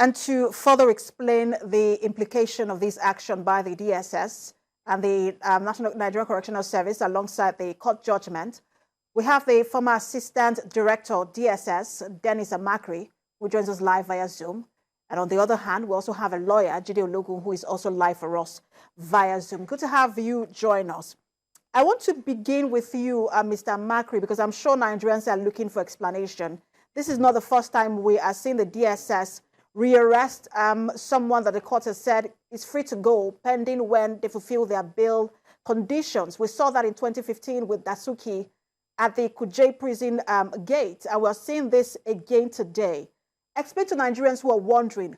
And to further explain the implication of this action by the DSS and the National Nigerian Correctional Service alongside the court judgment, we have the former Assistant Director, DSS, Dennis Amakri, who joins us live via Zoom. And on the other hand, we also have a lawyer, Jide Ologun, who is also live for us via Zoom. Good to have you join us. I want to begin with you, Mr. Amakri, because I'm sure Nigerians are looking for explanation. This is not the first time we are seeing the DSS rearrest someone that the court has said is free to go pending when they fulfill their bail conditions. We saw that in 2015 with Dasuki at the Kuje prison gate, and we're seeing this again today. Explain to Nigerians who are wondering,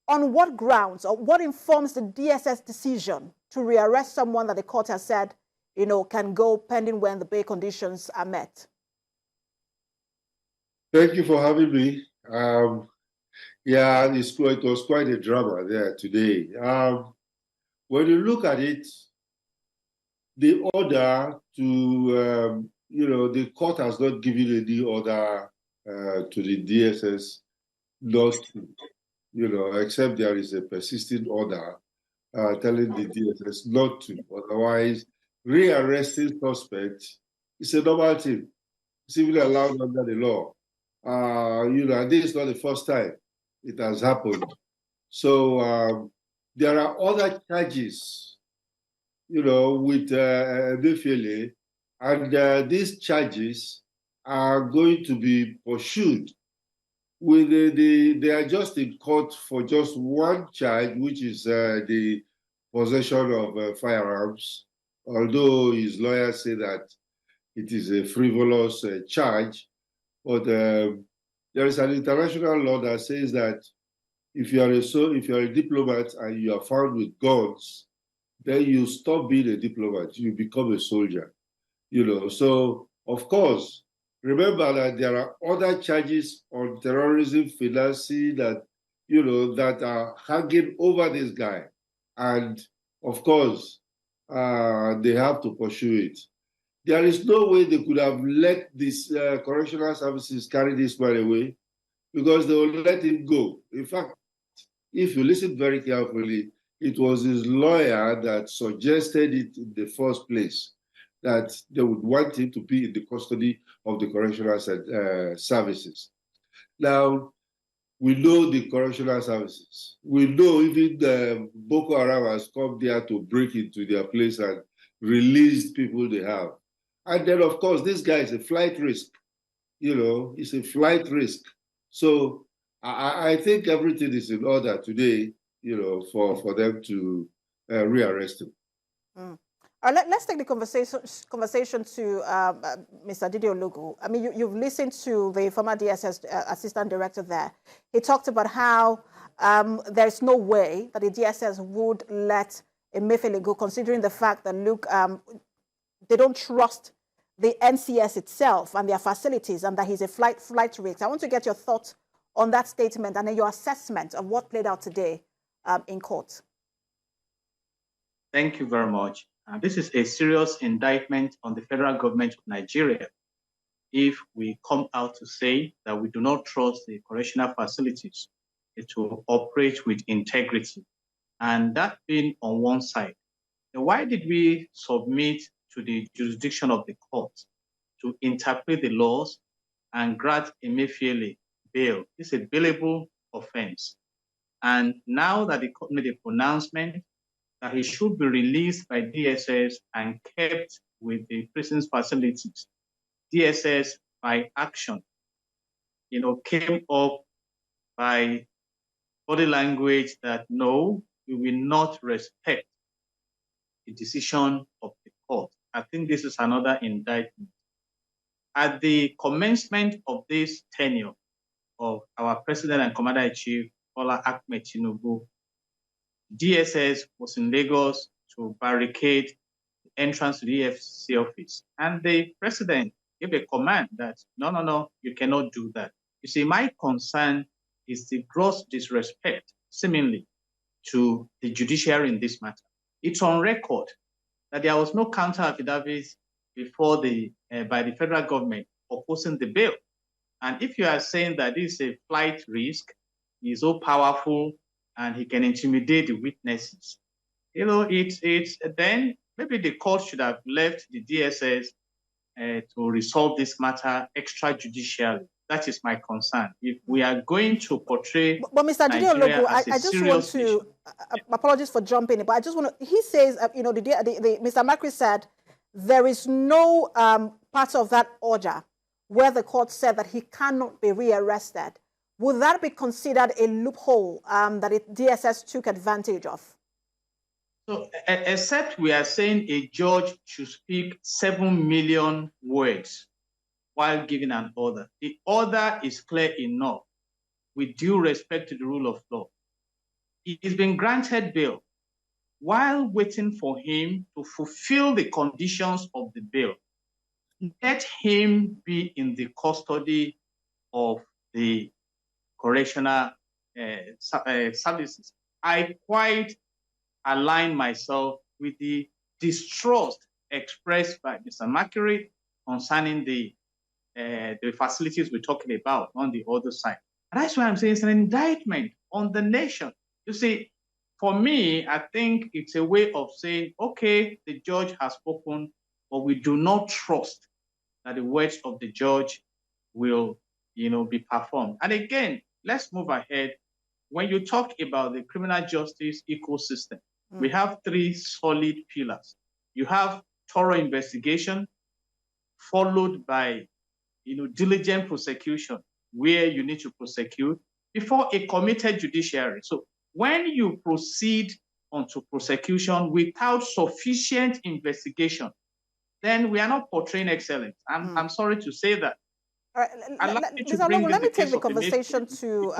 on what grounds or what informs the DSS decision to rearrest someone that the court has said, you know, can go pending when the bail conditions are met? Thank you for having me. Yeah, it was quite a drama there today. When you look at it, the order to, the court has not given any order to the DSS not to, except there is a persistent order telling the DSS not to. Otherwise, rearresting suspects is a normal thing, civilly allowed under the law. This is not the first time it has happened. So there are other charges, with Emefiele, and these charges are going to be pursued. They are just in court for just one charge, which is the possession of firearms, although his lawyers say that it is a frivolous charge. But there is an international law that says that if you are a diplomat and you are found with guns, then you stop being a diplomat, you become a soldier. So of course, remember that there are other charges on terrorism, financing that are hanging over this guy, and of course, they have to pursue it. There is no way they could have let this correctional services carry this man away, because they will let him go. In fact, if you listen very carefully, it was his lawyer that suggested it in the first place, that they would want him to be in the custody of the correctional services. Now, we know the correctional services. We know even Boko Haram has come there to break into their place and release people they have. And then, of course, this guy is a flight risk. It's a flight risk. So I think everything is in order today, for them to rearrest him. Let's take the conversation to Mr. Jide Ologun. I mean, you've listened to the former DSS assistant director there. He talked about how there's no way that the DSS would let Emefiele go, considering the fact that, look, they don't trust the NCS itself and their facilities, and that he's a flight risk. I want to get your thoughts on that statement and then your assessment of what played out today in court. Thank you very much. This is a serious indictment on the federal government of Nigeria if we come out to say that we do not trust the correctional facilities to operate with integrity. And that being on one side. Now, why did we submit to the jurisdiction of the court to interpret the laws and grant Emefiele bail? It's a bailable offense. And now that the court made a pronouncement that he should be released by DSS and kept with the prison's facilities, DSS by action, came up by body language that no, we will not respect the decision of the court. I think this is another indictment. At the commencement of this tenure of our President and Commander-in-Chief, Bola Ahmed Tinubu, DSS was in Lagos to barricade the entrance to the EFCC office. And the president gave a command that, no, you cannot do that. You see, my concern is the gross disrespect, seemingly, to the judiciary in this matter. It's on record that there was no counter affidavit before by the federal government opposing the bill. And if you are saying that this is a flight risk, he's so powerful and he can intimidate the witnesses. You know, it's then maybe the court should have left the DSS to resolve this matter extrajudicially. That is my concern. If we are going to portray but Mr. Nigeria Ologu, as a I just want serious to nation. apologies for jumping in, but I just want to. He says, you know, Mr. Makri said there is no part of that order where the court said that he cannot be rearrested. Would that be considered a loophole that DSS took advantage of? So, except we are saying a judge should speak 7 million words while giving an order. The order is clear enough with due respect to the rule of law. He's been granted bail. While waiting for him to fulfill the conditions of the bail, let him be in the custody of the correctional services. I quite align myself with the distrust expressed by Mr. Makri concerning the facilities we're talking about on the other side. And that's why I'm saying it's an indictment on the nation. You see, for me, I think it's a way of saying, okay, the judge has spoken, but we do not trust that the words of the judge will, you know, be performed. And again, let's move ahead. When you talk about the criminal justice ecosystem, we have 3 solid pillars. You have thorough investigation, followed by, you know, diligent prosecution, where you need to prosecute before a committed judiciary. So when you proceed onto prosecution without sufficient investigation, then we are not portraying excellence. I'm sorry to say that. All right, let me take the conversation to,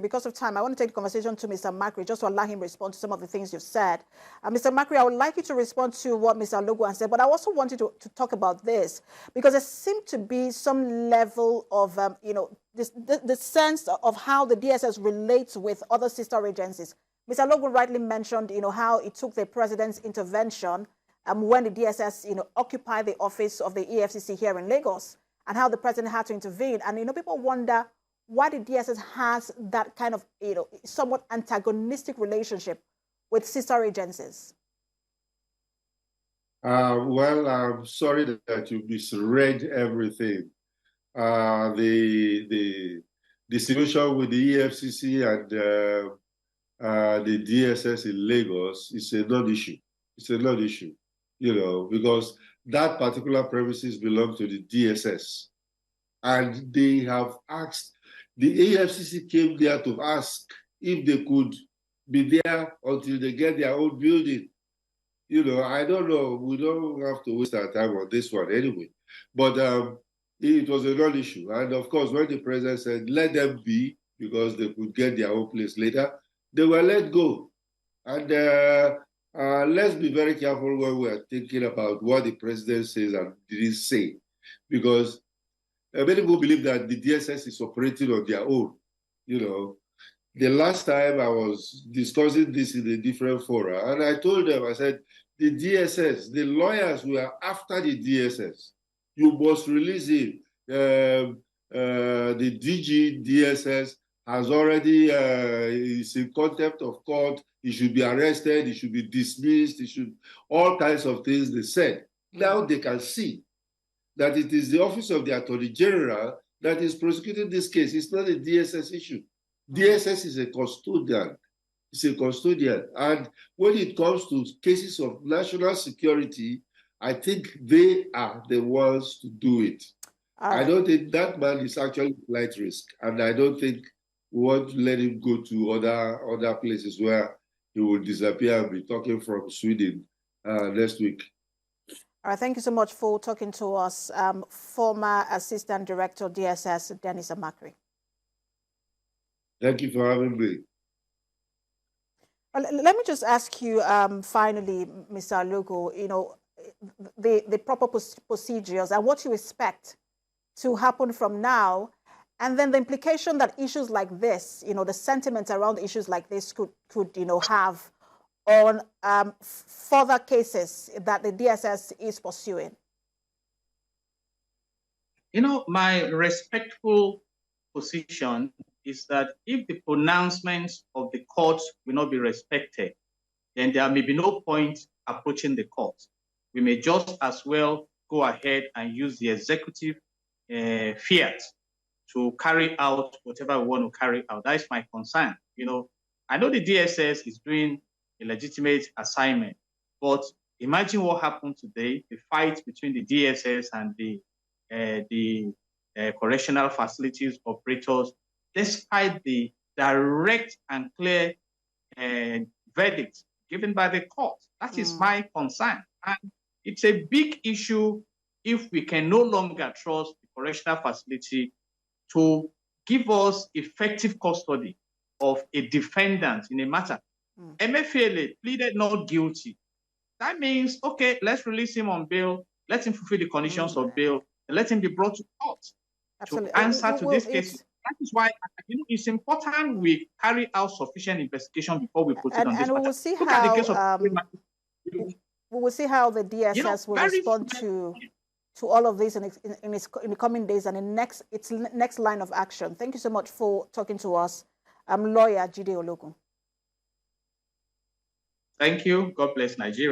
because of time, I want to take the conversation to Mr. Makri, just to allow him to respond to some of the things you've said. Mr. Makri, I would like you to respond to what Mr. Ologu has said, but I also wanted to talk about this, because there seemed to be some level of, you know, the sense of how the DSS relates with other sister agencies. Mr. Ologu rightly mentioned, you know, how it took the president's intervention when the DSS, you know, occupied the office of the EFCC here in Lagos, and how the president had to intervene. And, you know, people wonder why the DSS has that kind of, you know, somewhat antagonistic relationship with sister agencies. Well, I'm sorry that you misread everything. The situation with the EFCC and the DSS in Lagos is a non-issue. It's a non-issue, you know, because that particular premises belong to the DSS. And they have asked, the AFCC came there to ask if they could be there until they get their own building. You know, I don't know. We don't have to waste our time on this one anyway. But it was a non-issue. And of course, when the president said, let them be, because they could get their own place later, they were let go. And let's be very careful when we're thinking about what the president says and didn't say. Because many people believe that the DSS is operating on their own. You know, the last time I was discussing this in a different fora, and I told them, I said, the DSS, the lawyers were after the DSS. You must release him. The DG DSS has already, is in contempt of court. He should be arrested. He should be dismissed. He should, all kinds of things they said. Now they can see that it is the Office of the Attorney General that is prosecuting this case. It's not a DSS issue. DSS is a custodian. It's a custodian. And when it comes to cases of national security, I think they are the ones to do it. I don't think that man is actually flight risk. And I don't think we want to let him go to other places where he will disappear and be talking from Sweden next week. All right, thank you so much for talking to us, former Assistant Director, DSS, Dennis Makri. Thank you for having me. Let me just ask you, finally, Mr. Ologu, you know, the proper procedures and what you expect to happen from now, and then the implication that issues like this, you know, the sentiment around issues like this could you know, have on further cases that the DSS is pursuing. You know, my respectful position is that if the pronouncements of the courts will not be respected, then there may be no point approaching the court. We may just as well go ahead and use the executive fiat to carry out whatever we want to carry out. That is my concern. I know the DSS is doing a legitimate assignment, but imagine what happened today, the fight between the DSS and the correctional facilities operators, despite the direct and clear verdict given by the court. That is my concern. And it's a big issue if we can no longer trust the correctional facility to give us effective custody of a defendant in a matter. Emefiele pleaded not guilty. That means, okay, let's release him on bail, let him fulfill the conditions of bail, and let him be brought to court to answer to this case. That is why it's important we carry out sufficient investigation before we proceed on this matter. We will see how we will see how the DSS will respond to all of this in the coming days and in its next line of action. Thank you so much for talking to us. I'm lawyer Jide Ologun. Thank you. God bless Nigeria.